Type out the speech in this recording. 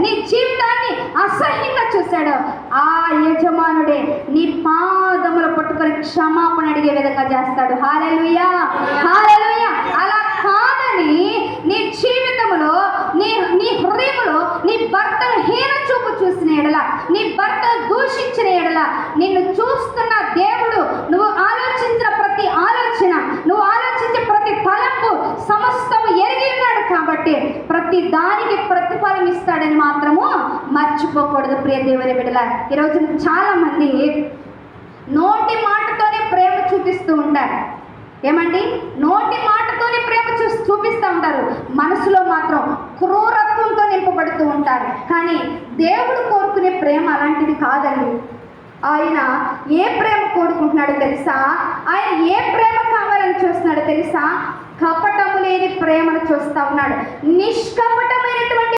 నీ జీవితాన్ని అసహ్యంగా చూశాడో ఆ యజమానుడే నీ పాదములు పట్టుకొని క్షమాపణ అడిగే విధంగా చేస్తాడు. హల్లెలూయా, హల్లెలూయా. అలా కాదని నీ జీవితంలో నీ హృదయంలో నీ భర్తను హీన చూపు చూసిన ఎడల, నీ భర్తను దూషించిన ఎడల, నిన్ను చూస్తున్న దేవుడు, నువ్వు ఆలోచించిన ప్రతి ఆలోచన, నువ్వు ఆలోచించే ప్రతి తలంపు సమస్తము ఎరిగి ఉన్నాడు కాబట్టి ప్రతి దానికి ప్రతిఫలం ఇస్తాడని మాత్రము మర్చిపోకూడదు. ప్రియ దేవుని బిడ్డల, ఈరోజు చాలా మంది నోటి మాటతోనే ప్రేమ చూపిస్తూ ఉంటారు. ఏమండి, నోటి మాటతోనే ప్రేమ చూపిస్తూ ఉంటారు, మనసులో మాత్రం క్రూరత్వంతో నింపబడుతూ ఉంటారు. కానీ దేవుడు కోరుకునే ప్రేమ అలాంటిది కాదండి. ఆయన ఏ ప్రేమ కోరుకుంటున్నాడో తెలుసా? ఆయన ఏ ప్రేమ కావాలని చూస్తున్నాడో తెలుసా? కపటము లేని ప్రేమను చూస్తా ఉన్నాడు. నిష్కపటమైనటువంటి